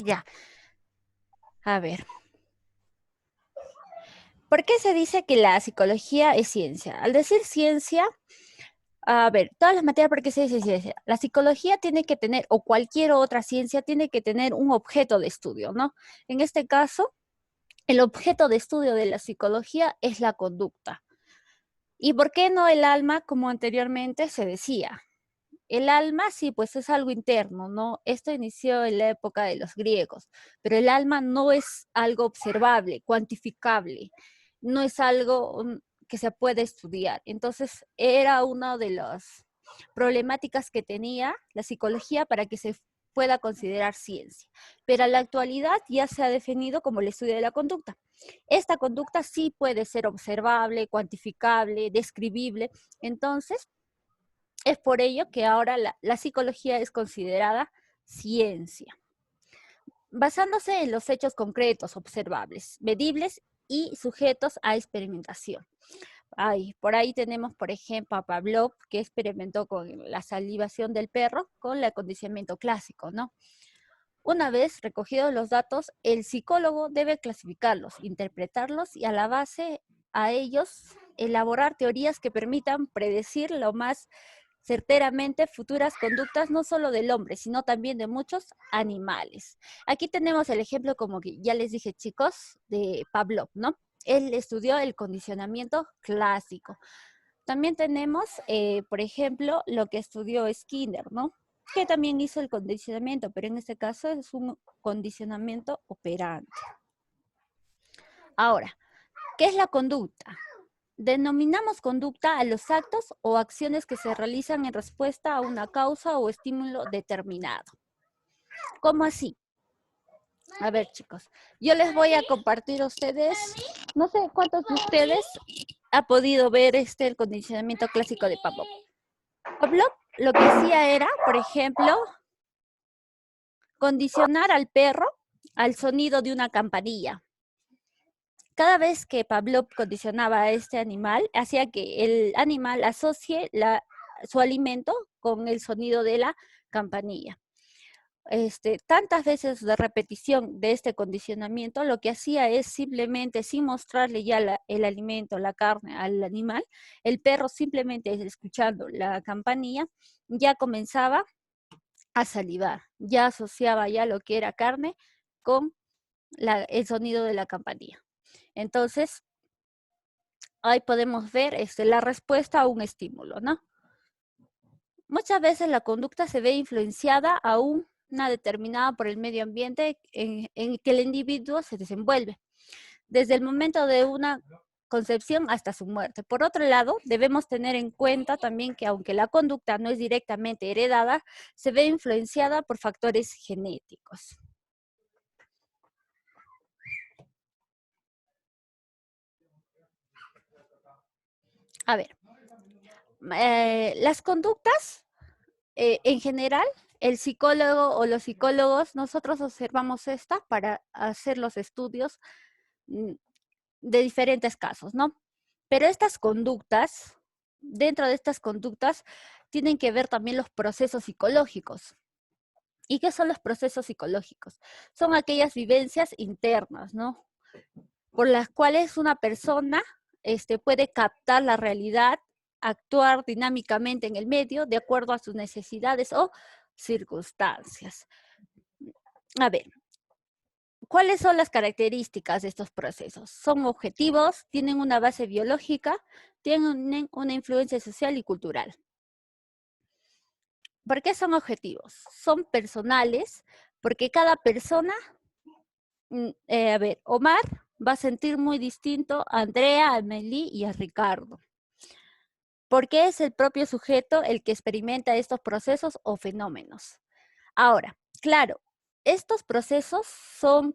Ya, a ver. ¿Por qué se dice que la psicología es ciencia? Al decir ciencia, a ver, todas las materias, ¿por qué se dice ciencia? La psicología tiene que tener, o cualquier otra ciencia, tiene que tener un objeto de estudio, ¿no? En este caso, el objeto de estudio de la psicología es la conducta. ¿Y por qué no el alma, como anteriormente se decía? El alma sí, pues es algo interno, ¿no? Esto inició en la época de los griegos, pero el alma no es algo observable, cuantificable, no es algo que se puede estudiar. Entonces, era una de las problemáticas que tenía la psicología para que se pueda considerar ciencia. Pero en la actualidad ya se ha definido como el estudio de la conducta. Esta conducta sí puede ser observable, cuantificable, describible. Entonces, es por ello que ahora la psicología es considerada ciencia, basándose en los hechos concretos, observables, medibles y sujetos a experimentación. Por ahí tenemos, por ejemplo, a Pavlov, que experimentó con la salivación del perro con el acondicionamiento clásico, ¿no? Una vez recogidos los datos, el psicólogo debe clasificarlos, interpretarlos y a la base a ellos elaborar teorías que permitan predecir lo más certeramente futuras conductas no solo del hombre, sino también de muchos animales. Aquí tenemos el ejemplo, como que ya les dije, chicos, de Pavlov, ¿no? Él estudió el condicionamiento clásico. También tenemos, por ejemplo, lo que estudió Skinner, ¿no? Que también hizo el condicionamiento, pero en este caso es un condicionamiento operante. Ahora, ¿qué es la conducta? Denominamos conducta a los actos o acciones que se realizan en respuesta a una causa o estímulo determinado. ¿Cómo así? A ver, chicos, yo les voy a compartir a ustedes, no sé cuántos de ustedes ha podido ver el condicionamiento clásico de Pavlov. Pavlov lo que hacía era, por ejemplo, condicionar al perro al sonido de una campanilla. Cada vez que Pavlov condicionaba a este animal, hacía que el animal asocie su alimento con el sonido de la campanilla. Tantas veces de repetición de este condicionamiento, lo que hacía es simplemente, sin mostrarle ya el alimento, la carne al animal, el perro simplemente escuchando la campanilla, ya comenzaba a salivar, ya asociaba ya lo que era carne con el sonido de la campanilla. Entonces, ahí podemos ver la respuesta a un estímulo, ¿no? Muchas veces la conducta se ve influenciada a una determinada por el medio ambiente en que el individuo se desenvuelve, desde el momento de una concepción hasta su muerte. Por otro lado, debemos tener en cuenta también que aunque la conducta no es directamente heredada, se ve influenciada por factores genéticos. A ver, las conductas, en general, el psicólogo o los psicólogos, nosotros observamos esta para hacer los estudios mm, de diferentes casos, ¿no? Pero estas conductas, dentro de estas conductas, tienen que ver también los procesos psicológicos. ¿Y qué son los procesos psicológicos? Son aquellas vivencias internas, ¿no? Por las cuales una persona puede captar la realidad, actuar dinámicamente en el medio de acuerdo a sus necesidades o circunstancias. A ver, ¿cuáles son las características de estos procesos? Son objetivos, tienen una base biológica, tienen una influencia social y cultural. ¿Por qué son objetivos? Son personales, porque cada persona, a ver, Omar va a sentir muy distinto a Andrea, a Amelie y a Ricardo, porque es el propio sujeto el que experimenta estos procesos o fenómenos. Ahora, claro, estos procesos son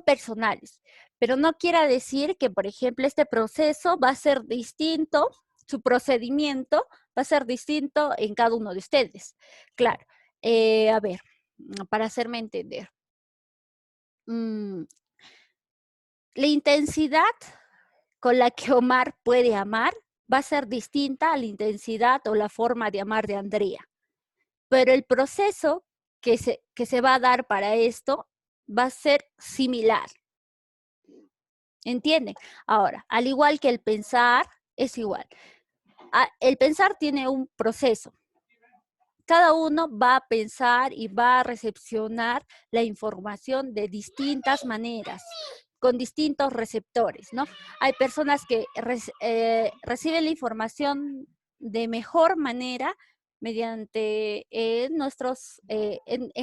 personales, pero no quiere decir que, por ejemplo, este proceso va a ser distinto, su procedimiento va a ser distinto en cada uno de ustedes. Claro, a ver, para hacerme entender. La intensidad con la que Omar puede amar va a ser distinta a la intensidad o la forma de amar de Andrea. Pero el proceso que se va a dar para esto va a ser similar. ¿Entienden? Ahora, al igual que el pensar, es igual. El pensar tiene un proceso. Cada uno va a pensar y va a recepcionar la información de distintas maneras, con distintos receptores, ¿no? Hay personas que reciben la información de mejor manera mediante en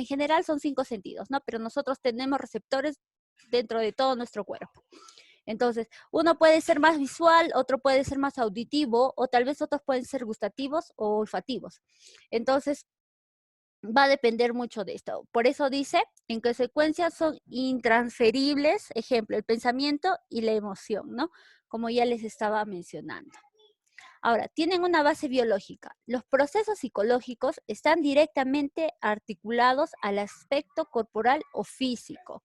general son 5 sentidos, ¿no? Pero nosotros tenemos receptores dentro de todo nuestro cuerpo. Entonces, uno puede ser más visual, otro puede ser más auditivo, o tal vez otros pueden ser gustativos o olfativos. Entonces, va a depender mucho de esto. Por eso dice, en consecuencia son intransferibles, ejemplo, el pensamiento y la emoción, ¿no? Como ya les estaba mencionando. Ahora, tienen una base biológica. Los procesos psicológicos están directamente articulados al aspecto corporal o físico,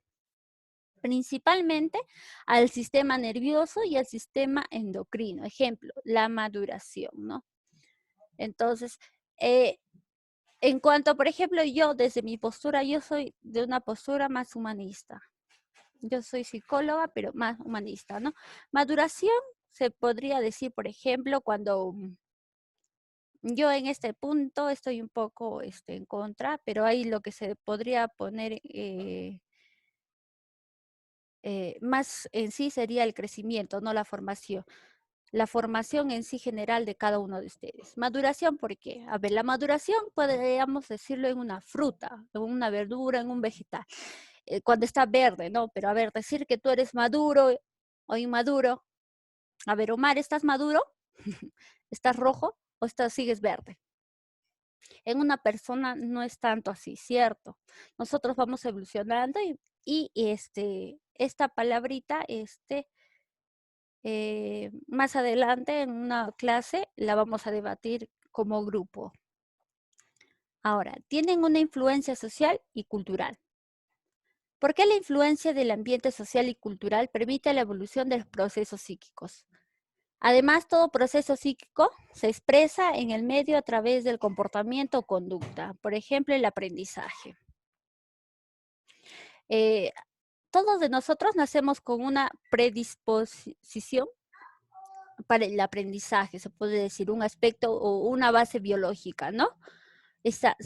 principalmente al sistema nervioso y al sistema endocrino. Ejemplo, la maduración, ¿no? Entonces, en cuanto, por ejemplo, yo desde mi postura, yo soy de una postura más humanista. Yo soy psicóloga, pero más humanista, ¿no? Maduración se podría decir, por ejemplo, cuando yo en este punto estoy un poco en contra, pero ahí lo que se podría poner más en sí sería el crecimiento, no la formación. La formación en sí general de cada uno de ustedes. Maduración, ¿por qué? A ver, la maduración podríamos decirlo en una fruta, en una verdura, en un vegetal, cuando está verde, ¿no? Pero a ver, decir que tú eres maduro o inmaduro. A ver, Omar, ¿estás maduro? ¿Estás rojo o sigues verde? En una persona no es tanto así, ¿cierto? Nosotros vamos evolucionando y esta palabrita, más adelante en una clase la vamos a debatir como grupo. Ahora, tienen una influencia social y cultural. ¿Por qué la influencia del ambiente social y cultural permite la evolución de los procesos psíquicos? Además, todo proceso psíquico se expresa en el medio a través del comportamiento o conducta, por ejemplo, el aprendizaje. Todos de nosotros nacemos con una predisposición para el aprendizaje, se puede decir, un aspecto o una base biológica, ¿no?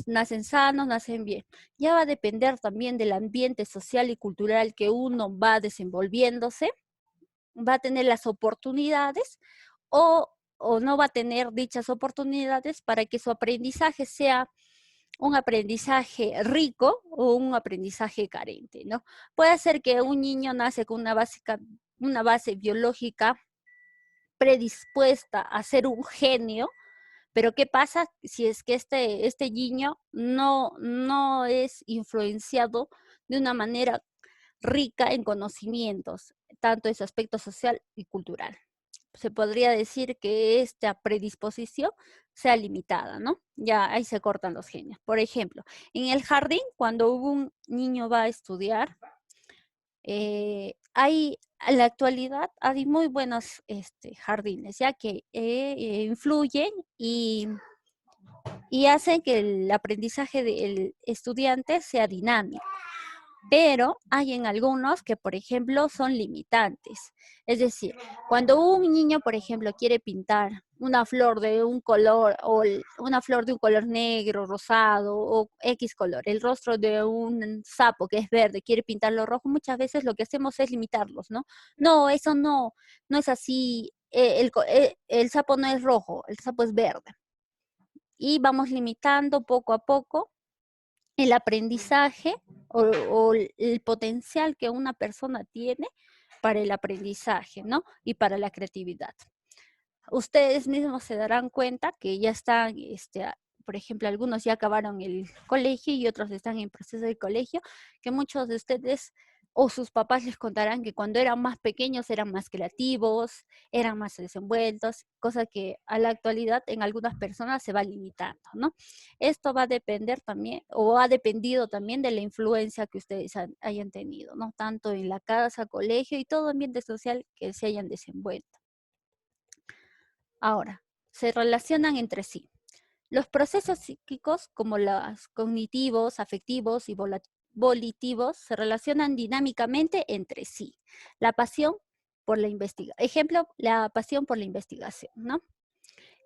Nacen sanos, nacen bien. Ya va a depender también del ambiente social y cultural que uno va desenvolviéndose, va a tener las oportunidades o no va a tener dichas oportunidades para que su aprendizaje sea un aprendizaje rico o un aprendizaje carente, ¿no? Puede ser que un niño nace con una base biológica predispuesta a ser un genio, pero ¿qué pasa si es que este niño no es influenciado de una manera rica en conocimientos, tanto en su aspecto social y cultural? Se podría decir que esta predisposición sea limitada, ¿no? Ya ahí se cortan los genios. Por ejemplo, en el jardín, cuando un niño va a estudiar, en la actualidad hay muy buenos jardines, ya que influyen y hacen que el aprendizaje del estudiante sea dinámico. Pero hay en algunos que, por ejemplo, son limitantes. Es decir, cuando un niño, por ejemplo, quiere pintar una flor de un color o una flor de un color negro, rosado o X color, el rostro de un sapo que es verde, quiere pintarlo rojo, muchas veces lo que hacemos es limitarlos, ¿no? No, eso no es así. El sapo no es rojo, el sapo es verde. Y vamos limitando poco a poco el aprendizaje o el potencial que una persona tiene para el aprendizaje, ¿no? Y para la creatividad. Ustedes mismos se darán cuenta que ya están, por ejemplo, algunos ya acabaron el colegio y otros están en proceso de colegio, que muchos de ustedes o sus papás les contarán que cuando eran más pequeños eran más creativos, eran más desenvueltos, cosa que a la actualidad en algunas personas se va limitando, ¿no? Esto va a depender también, o ha dependido también de la influencia que ustedes hayan tenido, ¿no? Tanto en la casa, colegio y todo ambiente social que se hayan desenvuelto. Ahora, se relacionan entre sí. Los procesos psíquicos, como los cognitivos, afectivos y volitivos, se relacionan dinámicamente entre sí. La pasión por la investigación. Ejemplo, la pasión por la investigación, ¿no?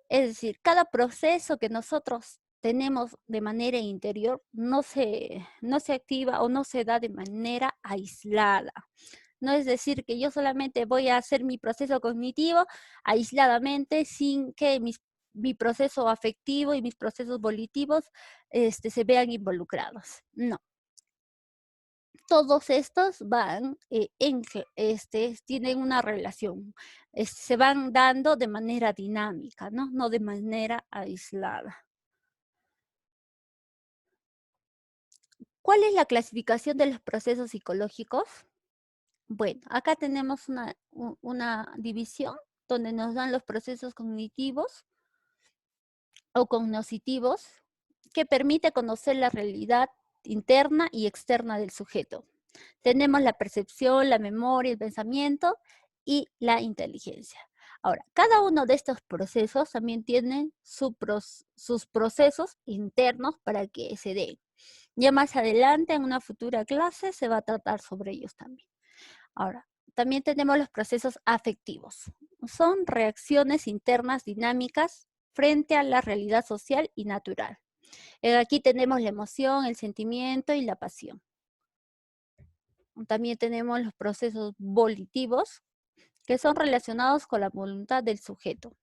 Es decir, cada proceso que nosotros tenemos de manera interior no se activa o no se da de manera aislada. No es decir que yo solamente voy a hacer mi proceso cognitivo aisladamente sin que mi proceso afectivo y mis procesos volitivos se vean involucrados. No, todos estos van tienen una relación, se van dando de manera dinámica, ¿no? No de manera aislada. ¿Cuál es la clasificación de los procesos psicológicos? Bueno, acá tenemos una división donde nos dan los procesos cognitivos o cognoscitivos que permite conocer la realidad interna y externa del sujeto. Tenemos la percepción, la memoria, el pensamiento y la inteligencia. Ahora, cada uno de estos procesos también tiene sus procesos internos para que se den. Ya más adelante, en una futura clase, se va a tratar sobre ellos también. Ahora, también tenemos los procesos afectivos. Son reacciones internas dinámicas frente a la realidad social y natural. Aquí tenemos la emoción, el sentimiento y la pasión. También tenemos los procesos volitivos, que son relacionados con la voluntad del sujeto.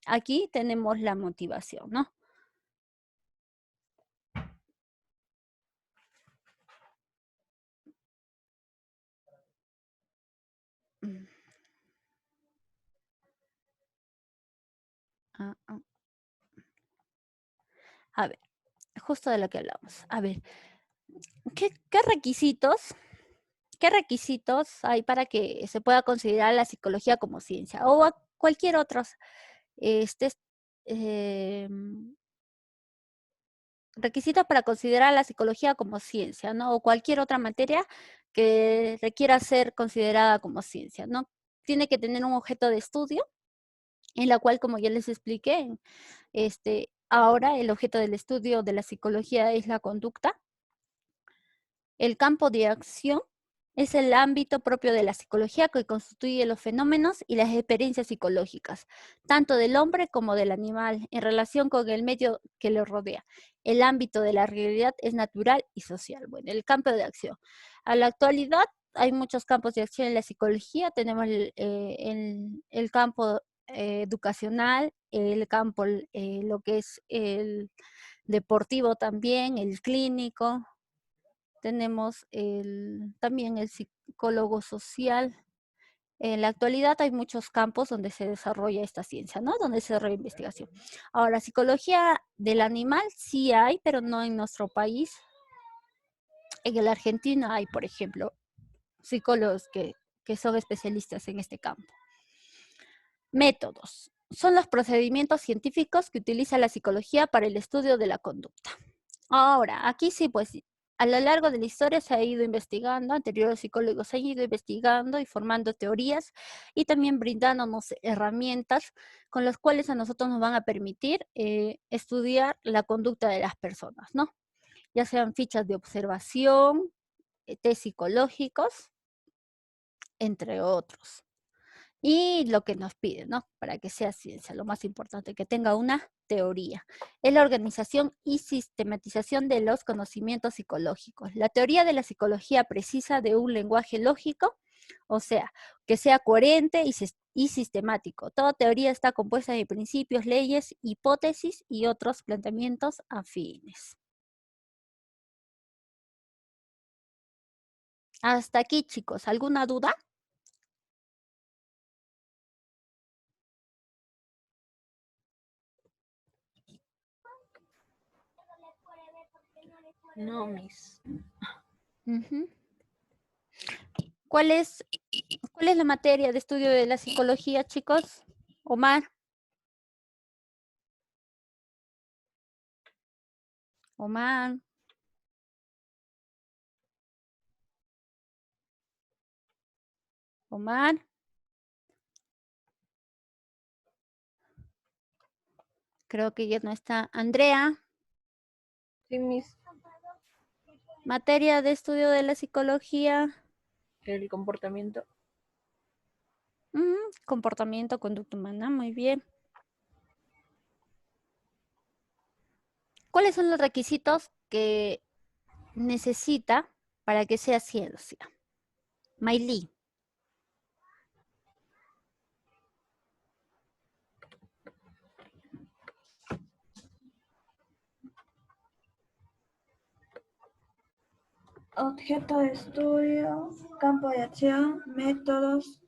Aquí tenemos la motivación, ¿no? Ah, ah. A ver, justo de lo que hablamos. A ver, ¿qué requisitos hay para que se pueda considerar la psicología como ciencia o a cualquier otro este, eh, requisitos para considerar la psicología como ciencia, ¿no? O cualquier otra materia que requiera ser considerada como ciencia, ¿no? Tiene que tener un objeto de estudio en la cual, como ya les expliqué, ahora el objeto del estudio de la psicología es la conducta. El campo de acción es el ámbito propio de la psicología que constituye los fenómenos y las experiencias psicológicas, tanto del hombre como del animal, en relación con el medio que lo rodea. El ámbito de la realidad es natural y social. Bueno, el campo de acción. A la actualidad hay muchos campos de acción en la psicología. Tenemos el campo educacional, el campo, lo que es el deportivo también, el clínico, tenemos también el psicólogo social. En la actualidad hay muchos campos donde se desarrolla esta ciencia, ¿no? Donde se desarrolla investigación. Ahora, psicología del animal sí hay, pero no en nuestro país. En la Argentina hay, por ejemplo, psicólogos que son especialistas en este campo. Métodos. Son los procedimientos científicos que utiliza la psicología para el estudio de la conducta. Ahora, aquí sí, pues a lo largo de la historia se ha ido investigando, anteriores psicólogos han ido investigando y formando teorías y también brindándonos herramientas con las cuales a nosotros nos van a permitir estudiar la conducta de las personas, ¿no? Ya sean fichas de observación, test psicológicos, entre otros. Y lo que nos piden, ¿no? Para que sea ciencia, lo más importante, que tenga una teoría. Es la organización y sistematización de los conocimientos psicológicos. La teoría de la psicología precisa de un lenguaje lógico, o sea, que sea coherente y sistemático. Toda teoría está compuesta de principios, leyes, hipótesis y otros planteamientos afines. Hasta aquí, chicos. ¿Alguna duda? No, Miss. Ujú. ¿Cuál es, ¿Cuál es la materia de estudio de la psicología, chicos? Omar, Omar, Omar. Creo que ya no está. Andrea, Sí, Miss. materia de estudio de la psicología. El comportamiento. Comportamiento, conducta humana, muy bien. ¿Cuáles son los requisitos que necesita para que sea ciencia? Maylí. Objeto de estudio, campo de acción, métodos.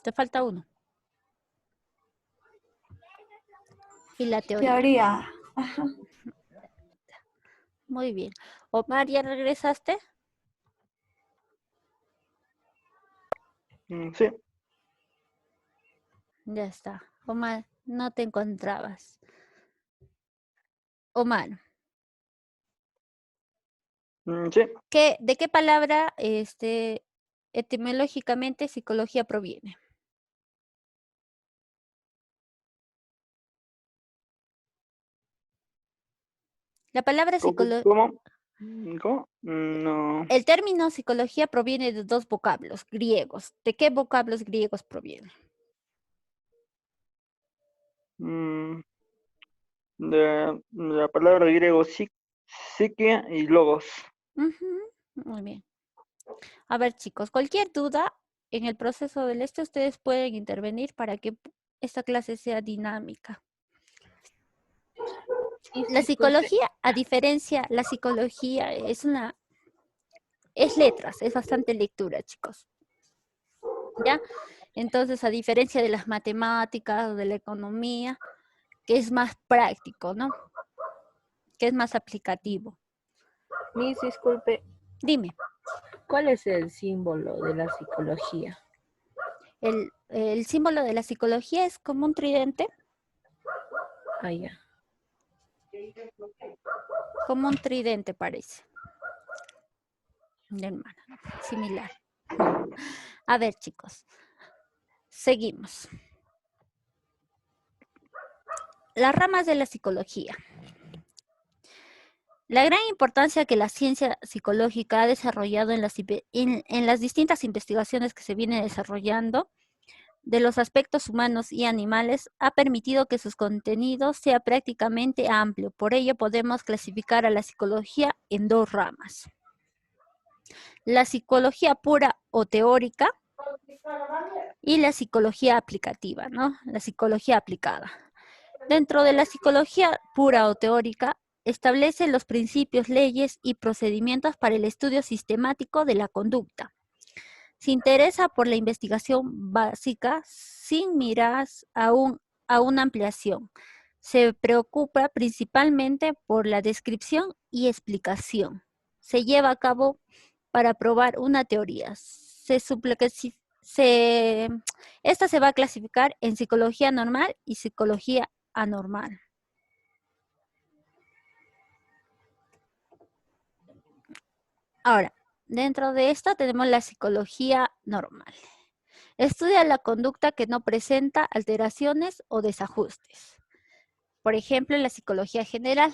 Te falta uno. Y la teoría. Teoría. Ajá. Muy bien. Omar, ¿ya regresaste? Sí. Ya está. Omar, no te encontrabas. Omar, Sí. ¿de qué palabra etimológicamente psicología proviene? La palabra psicología. ¿Cómo? ¿Cómo? No. El término psicología proviene de dos vocablos griegos. ¿De qué vocablos griegos proviene? Mm, de la palabra griego psique y logos. Muy bien. A ver, chicos, cualquier duda en el proceso del ustedes pueden intervenir para que esta clase sea dinámica. La psicología, a diferencia, la psicología es letras, es bastante lectura, chicos. ¿Ya? Entonces, a diferencia de las matemáticas o de la economía, que es más práctico, ¿no? Que es más aplicativo. Miss, disculpe. Dime. ¿Cuál es el símbolo de la psicología? El símbolo de la psicología es como un tridente. Ah, ya. Como un tridente parece. De hermana, similar. A ver, chicos. Seguimos. Las ramas de la psicología. La gran importancia que la ciencia psicológica ha desarrollado en las distintas investigaciones que se vienen desarrollando de los aspectos humanos y animales ha permitido que sus contenidos sea prácticamente amplio. Por ello podemos clasificar a la psicología en dos ramas. La psicología pura o teórica y la psicología aplicativa, ¿no? La psicología aplicada. Dentro de la psicología pura o teórica, establece los principios, leyes y procedimientos para el estudio sistemático de la conducta. Se interesa por la investigación básica sin miras a una ampliación. Se preocupa principalmente por la descripción y explicación. Se lleva a cabo para probar una teoría. Esta se va a clasificar en psicología normal y psicología anormal. Ahora, dentro de esta tenemos la psicología normal. Estudia la conducta que no presenta alteraciones o desajustes. Por ejemplo, la psicología general,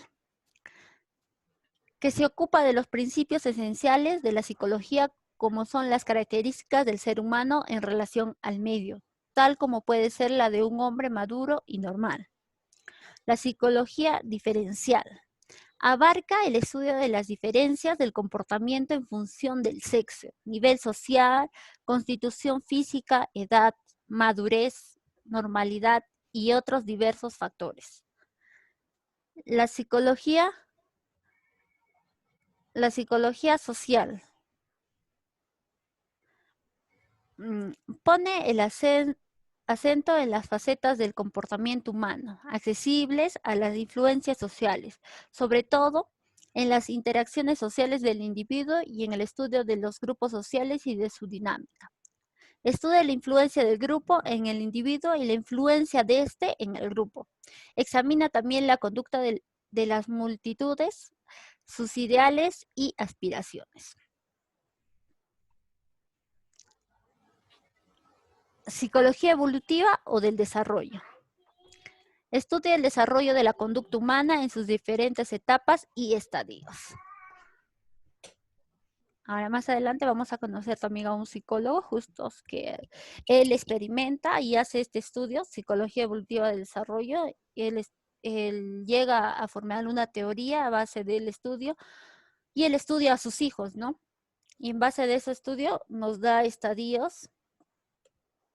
que se ocupa de los principios esenciales de la psicología como son las características del ser humano en relación al medio, tal como puede ser la de un hombre maduro y normal. La psicología diferencial abarca el estudio de las diferencias del comportamiento en función del sexo, nivel social, constitución física, edad, madurez, normalidad y otros diversos factores. La psicología social pone el acento en las facetas del comportamiento humano, accesibles a las influencias sociales, sobre todo en las interacciones sociales del individuo y en el estudio de los grupos sociales y de su dinámica. Estudia la influencia del grupo en el individuo y la influencia de éste en el grupo. Examina también la conducta de las multitudes, sus ideales y aspiraciones. Psicología evolutiva o del desarrollo. Estudia el desarrollo de la conducta humana en sus diferentes etapas y estadios. Ahora más adelante vamos a conocer también a un psicólogo, justo que él experimenta y hace este estudio, psicología evolutiva del desarrollo. Él llega a formar una teoría a base del estudio y él estudia a sus hijos, ¿no? Y en base de ese estudio nos da estadios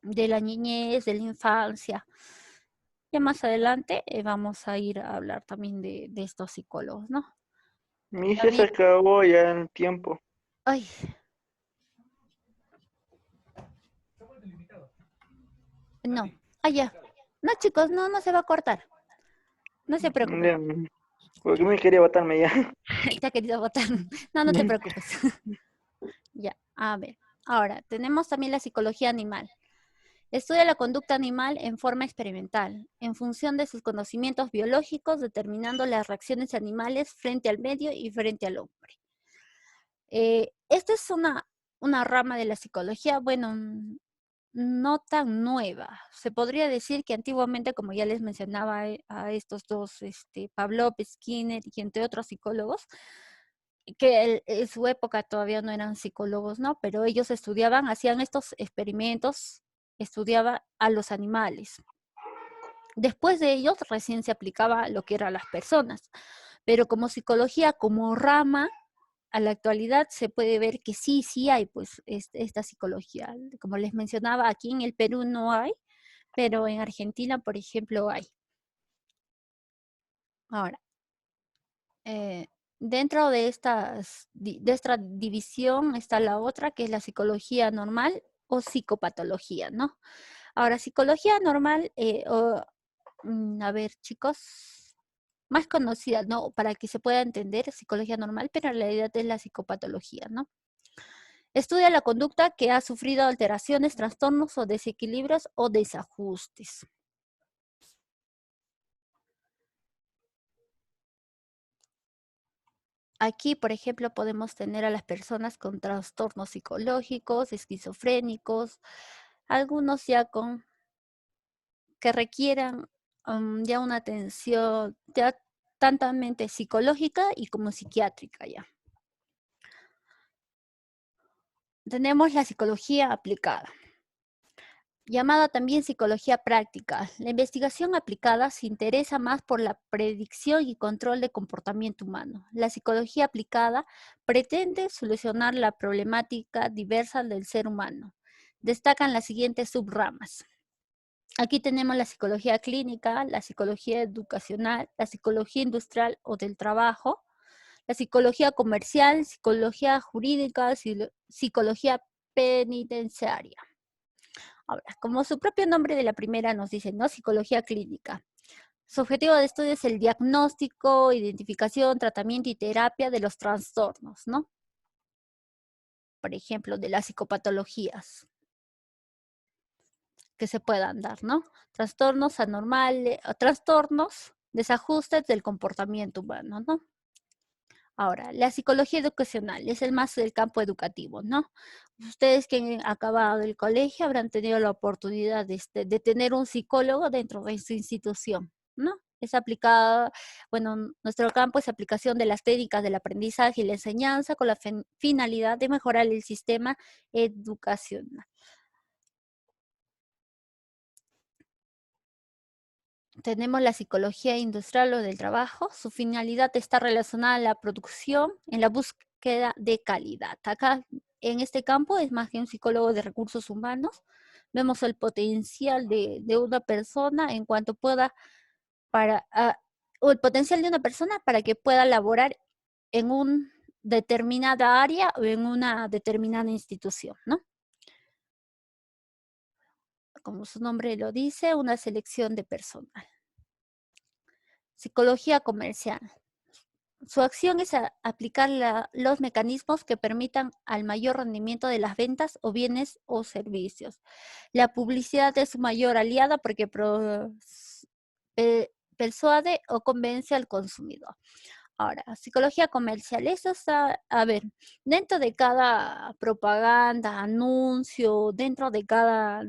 de la niñez, de la infancia. Ya más adelante vamos a ir a hablar también de estos psicólogos, ¿no? Se También, acabó ya el tiempo. ay, no, ya. No, chicos, no se va a cortar. No se preocupen. Ya, porque me quería botarme ya. Te ha querido votar. No te preocupes. Ya, a ver. Ahora, tenemos también la psicología animal. Estudia la conducta animal en forma experimental, en función de sus conocimientos biológicos, determinando las reacciones animales frente al medio y frente al hombre. Esta es una rama de la psicología, bueno, no tan nueva. Se podría decir que antiguamente, como ya les mencionaba a estos dos, Pavlov, Skinner y entre otros psicólogos, que en su época todavía no eran psicólogos, ¿no? Pero ellos estudiaban, hacían estos experimentos, estudiaban a los animales. Después de ellos recién se aplicaba lo que eran las personas. Pero como psicología, como rama, a la actualidad se puede ver que sí hay pues esta psicología. Como les mencionaba, aquí en el Perú no hay, pero en Argentina, por ejemplo, hay. Ahora, dentro de esta división está la otra, que es la psicología normal o psicopatología, ¿no? Ahora, psicología normal, a ver, chicos, más conocida, ¿no? Para que se pueda entender, psicología normal, pero en realidad es la psicopatología, ¿no? Estudia la conducta que ha sufrido alteraciones, trastornos o desequilibrios o desajustes. Aquí, por ejemplo, podemos tener a las personas con trastornos psicológicos, esquizofrénicos, algunos ya con que requieran ya una atención ya tantamente psicológica y como psiquiátrica ya. Tenemos la psicología aplicada, llamada también psicología práctica. La investigación aplicada se interesa más por la predicción y control de comportamiento humano. La psicología aplicada pretende solucionar la problemática diversa del ser humano. Destacan las siguientes subramas. Aquí tenemos la psicología clínica, la psicología educacional, la psicología industrial o del trabajo, la psicología comercial, psicología jurídica, psicología penitenciaria. Ahora, como su propio nombre de la primera nos dice, ¿no? Psicología clínica. Su objetivo de estudio es el diagnóstico, identificación, tratamiento y terapia de los trastornos, ¿no? Por ejemplo, de las psicopatologías que se puedan dar, ¿no? Trastornos anormales, trastornos, desajustes del comportamiento humano, ¿no? Ahora, la psicología educacional es el más del campo educativo, ¿no? Ustedes que han acabado el colegio habrán tenido la oportunidad de tener un psicólogo dentro de su institución, ¿no? Es aplicada, bueno, nuestro campo es aplicación de las técnicas del aprendizaje y la enseñanza con la finalidad de mejorar el sistema educacional. Tenemos la psicología industrial o del trabajo. Su finalidad está relacionada a la producción en la búsqueda de calidad. Acá, en este campo, es más que un psicólogo de recursos humanos. Vemos el potencial de una persona en cuanto pueda, o el potencial de una persona para que pueda laborar en una determinada área o en una determinada institución, ¿no? Como su nombre lo dice, una selección de personal. Psicología comercial. Su acción es aplicar los mecanismos que permitan al mayor rendimiento de las ventas o bienes o servicios. La publicidad es su mayor aliada porque persuade o convence al consumidor. Ahora, psicología comercial, eso está, a ver, dentro de cada propaganda, anuncio, dentro de cada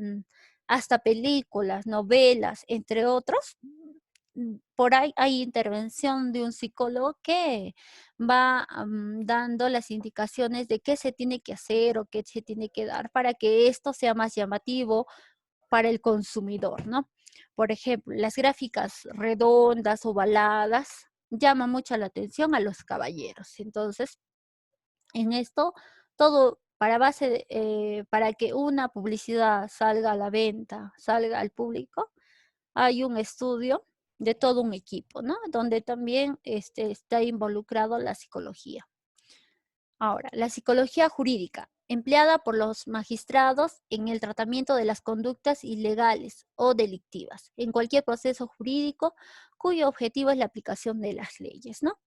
hasta películas, novelas, entre otros. Por ahí hay intervención de un psicólogo que va dando las indicaciones de qué se tiene que hacer o qué se tiene que dar para que esto sea más llamativo para el consumidor, ¿no? Por ejemplo, las gráficas redondas, ovaladas, llaman mucho la atención a los caballeros. Entonces, en esto, todo para que una publicidad salga a la venta, salga al público, hay un estudio de todo un equipo, ¿no? Donde también está involucrado la psicología. Ahora, la psicología jurídica, empleada por los magistrados en el tratamiento de las conductas ilegales o delictivas, en cualquier proceso jurídico cuyo objetivo es la aplicación de las leyes, ¿no?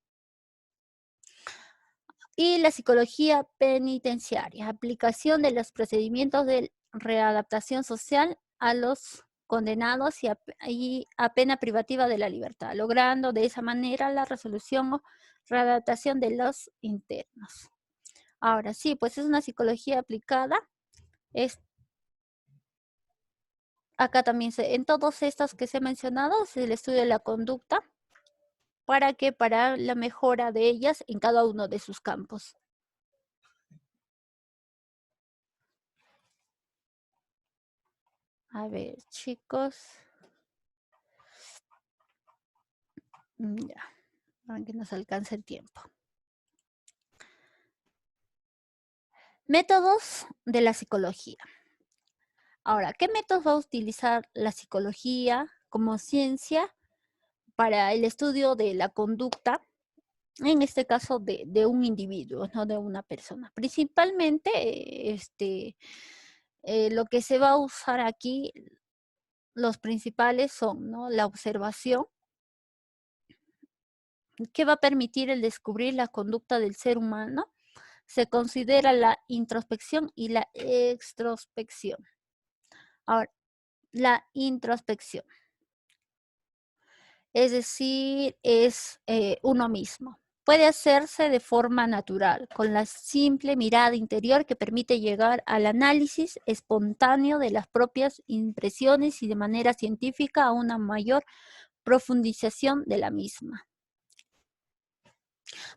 Y la psicología penitenciaria, aplicación de los procedimientos de readaptación social a los condenados y a pena privativa de la libertad, logrando de esa manera la resolución o readaptación de los internos. Ahora sí, pues es una psicología aplicada. Acá también en todos estos que se ha mencionado, es el estudio de la conducta, para la mejora de ellas en cada uno de sus campos. A ver, chicos. Ya, para que nos alcance el tiempo. Métodos de la psicología. Ahora, ¿qué métodos va a utilizar la psicología como ciencia para el estudio de la conducta? En este caso de un individuo, no de una persona. Principalmente, lo que se va a usar aquí, los principales son, ¿no?, la observación, que va a permitir el descubrir la conducta del ser humano. Se considera la introspección y la extrospección. Ahora, la introspección, es decir, es uno mismo. Puede hacerse de forma natural, con la simple mirada interior que permite llegar al análisis espontáneo de las propias impresiones y de manera científica a una mayor profundización de la misma.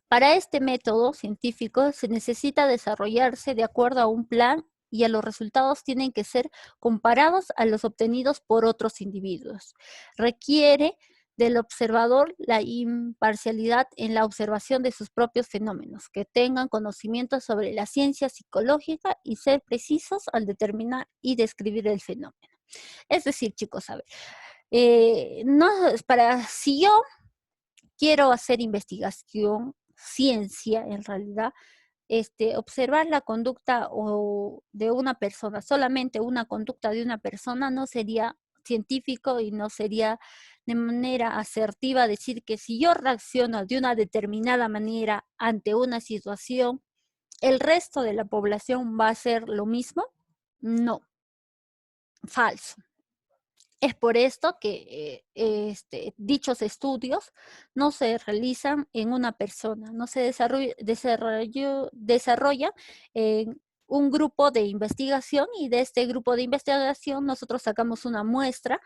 Para este método científico se necesita desarrollarse de acuerdo a un plan y los resultados tienen que ser comparados a los obtenidos por otros individuos. Requiere del observador la imparcialidad en la observación de sus propios fenómenos, que tengan conocimiento sobre la ciencia psicológica y ser precisos al determinar y describir el fenómeno. Es decir, chicos, a ver, si yo quiero hacer investigación, ciencia en realidad, observar la conducta de una persona, solamente una conducta de una persona, no sería científico y no sería de manera asertiva decir que si yo reacciono de una determinada manera ante una situación, ¿el resto de la población va a hacer lo mismo? No, falso. Es por esto que dichos estudios no se realizan en una persona, no se desarrollan en un grupo de investigación, y de este grupo de investigación nosotros sacamos una muestra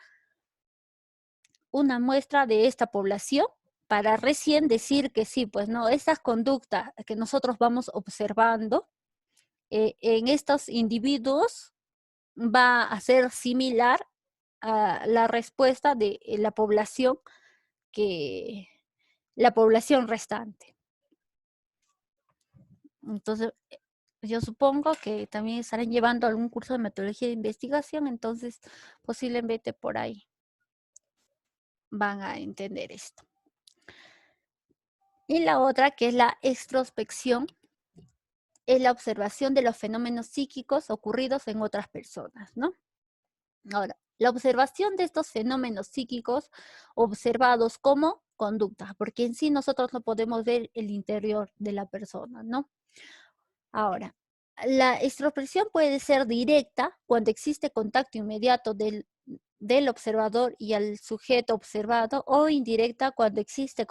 de esta población para recién decir que sí, pues no, estas conductas que nosotros vamos observando en estos individuos va a ser similar a la respuesta de la población restante. Entonces, yo supongo que también estarán llevando algún curso de metodología de investigación, entonces posiblemente por ahí van a entender esto. Y la otra, que es la extrospección, es la observación de los fenómenos psíquicos ocurridos en otras personas, ¿no? Ahora, la observación de estos fenómenos psíquicos observados como conducta, porque en sí nosotros no podemos ver el interior de la persona, ¿no? Ahora, la extrospección puede ser directa cuando existe contacto inmediato del observador y al sujeto observado, o indirecta cuando existe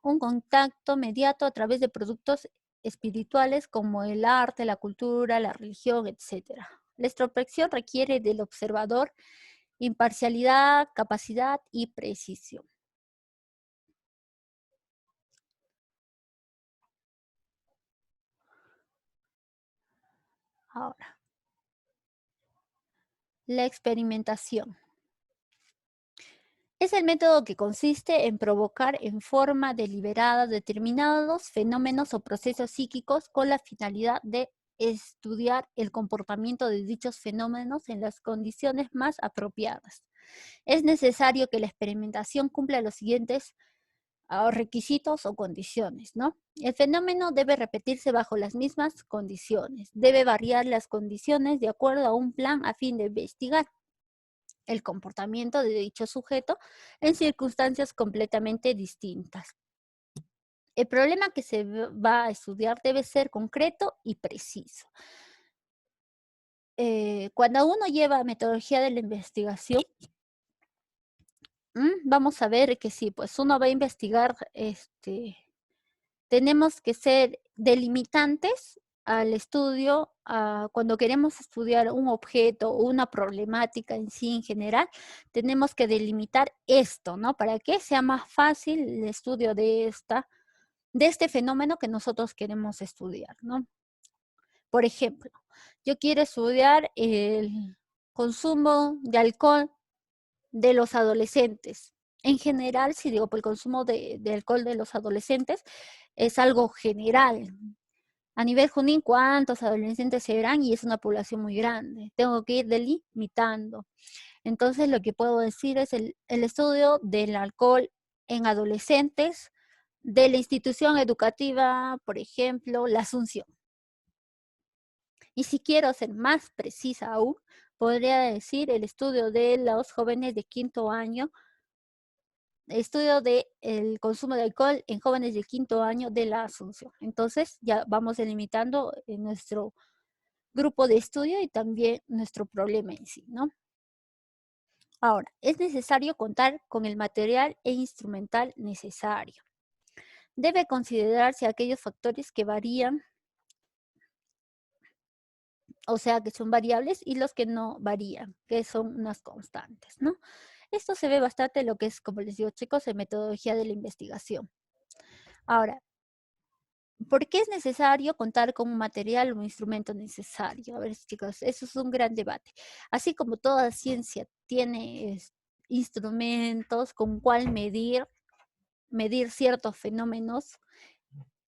un contacto mediato a través de productos espirituales como el arte, la cultura, la religión, etc. La introspección requiere del observador imparcialidad, capacidad y precisión. Ahora, la experimentación. Es el método que consiste en provocar en forma deliberada determinados fenómenos o procesos psíquicos con la finalidad de estudiar el comportamiento de dichos fenómenos en las condiciones más apropiadas. Es necesario que la experimentación cumpla los siguientes requisitos o condiciones, ¿no? El fenómeno debe repetirse bajo las mismas condiciones. Debe variar las condiciones de acuerdo a un plan a fin de investigar el comportamiento de dicho sujeto en circunstancias completamente distintas. El problema que se va a estudiar debe ser concreto y preciso. Cuando uno lleva metodología de la investigación, vamos a ver que sí, pues uno va a investigar, tenemos que ser delimitantes al estudio, cuando queremos estudiar un objeto o una problemática en sí en general, tenemos que delimitar esto, ¿no? Para que sea más fácil el estudio de este fenómeno que nosotros queremos estudiar, ¿no? Por ejemplo, yo quiero estudiar el consumo de alcohol de los adolescentes. En general, si digo por el consumo de alcohol de los adolescentes, es algo general. A nivel Junín, ¿cuántos adolescentes se verán? Y es una población muy grande. Tengo que ir delimitando. Entonces, lo que puedo decir es el estudio del alcohol en adolescentes de la institución educativa, por ejemplo, La Asunción. Y si quiero ser más precisa aún, podría decir el estudio de los jóvenes de quinto año, estudio del consumo de alcohol en jóvenes de quinto año de La Asunción. Entonces ya vamos delimitando nuestro grupo de estudio y también nuestro problema en sí, ¿no? Ahora, es necesario contar con el material e instrumental necesario. Debe considerarse aquellos factores que varían, o sea, que son variables, y los que no varían, que son unas constantes, ¿no? Esto se ve bastante en lo que es, como les digo, chicos, en metodología de la investigación. Ahora, ¿por qué es necesario contar con un material o un instrumento necesario? A ver, chicos, eso es un gran debate. Así como toda ciencia tiene instrumentos con cuál medir ciertos fenómenos,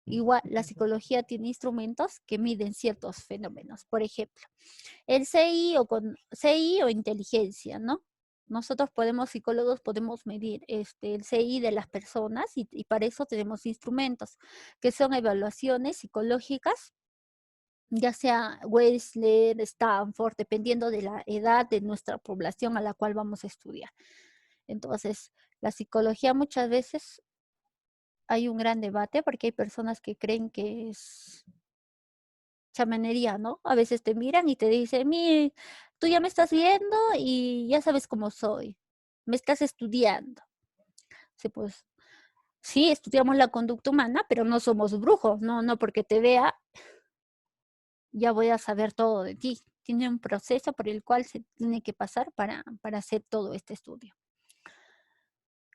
igual la psicología tiene instrumentos que miden ciertos fenómenos. Por ejemplo, el CI o inteligencia, ¿no? Nosotros psicólogos podemos medir el CI de las personas y para eso tenemos instrumentos que son evaluaciones psicológicas, ya sea Wechsler, Stanford, dependiendo de la edad de nuestra población a la cual vamos a estudiar. Entonces, la psicología muchas veces hay un gran debate porque hay personas que creen que es chamanería, ¿no? A veces te miran y te dicen, tú ya me estás viendo y ya sabes cómo soy, me estás estudiando. Sí, pues, sí, estudiamos la conducta humana, pero no somos brujos, no porque te vea, ya voy a saber todo de ti. Tiene un proceso por el cual se tiene que pasar para hacer todo este estudio.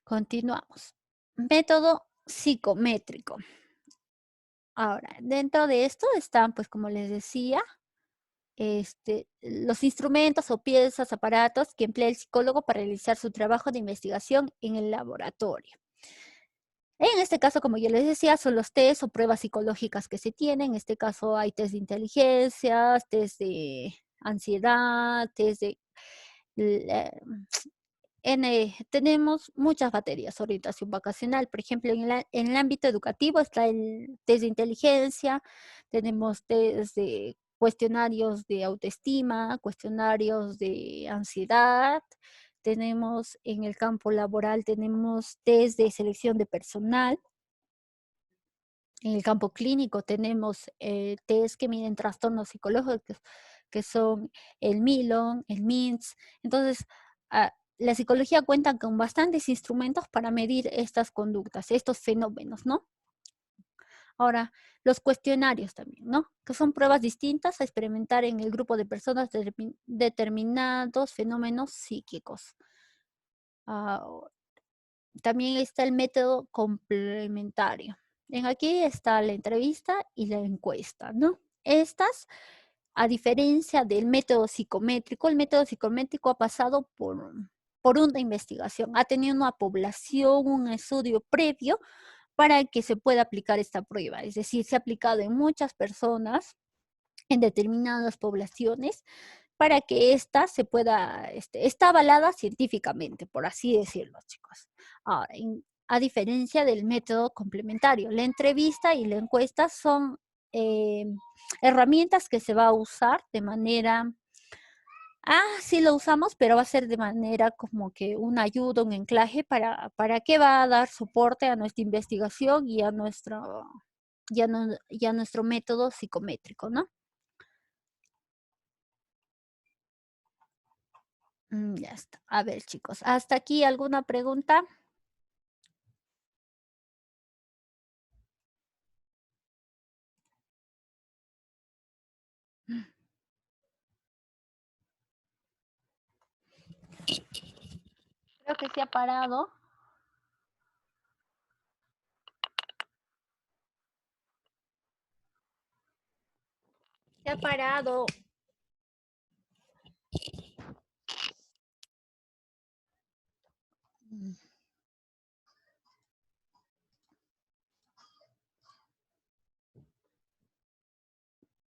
Continuamos. Método psicométrico. Ahora, dentro de esto están, pues como les decía, los instrumentos o piezas, aparatos que emplea el psicólogo para realizar su trabajo de investigación en el laboratorio. En este caso, como yo les decía, son los test o pruebas psicológicas que se tienen. En este caso hay test de inteligencia, test de ansiedad, test de... tenemos muchas materias, orientación vacacional, por ejemplo, en el ámbito educativo está el test de inteligencia, tenemos test de cuestionarios de autoestima, cuestionarios de ansiedad, tenemos en el campo laboral, tenemos test de selección de personal, en el campo clínico tenemos test que miden trastornos psicológicos, que son el MILON, el MINTS. Entonces, la psicología cuenta con bastantes instrumentos para medir estas conductas, estos fenómenos, ¿no? Ahora, los cuestionarios también, ¿no? Que son pruebas distintas a experimentar en el grupo de personas determinados fenómenos psíquicos. Ah, también está el método complementario. Aquí está la entrevista y la encuesta, ¿no? Estas, a diferencia del método psicométrico, el método psicométrico ha pasado por una investigación, ha tenido una población, un estudio previo para que se pueda aplicar esta prueba. Es decir, se ha aplicado en muchas personas, en determinadas poblaciones, para que esta se pueda, está avalada científicamente, por así decirlo, chicos. Ahora, a diferencia del método complementario, la entrevista y la encuesta son herramientas que se va a usar de manera, sí lo usamos, pero va a ser de manera como que una ayuda, un anclaje para que va a dar soporte a nuestra investigación y a nuestro método psicométrico, ¿no? Ya está. A ver, chicos, ¿hasta aquí alguna pregunta? Creo que se ha parado. Se ha parado.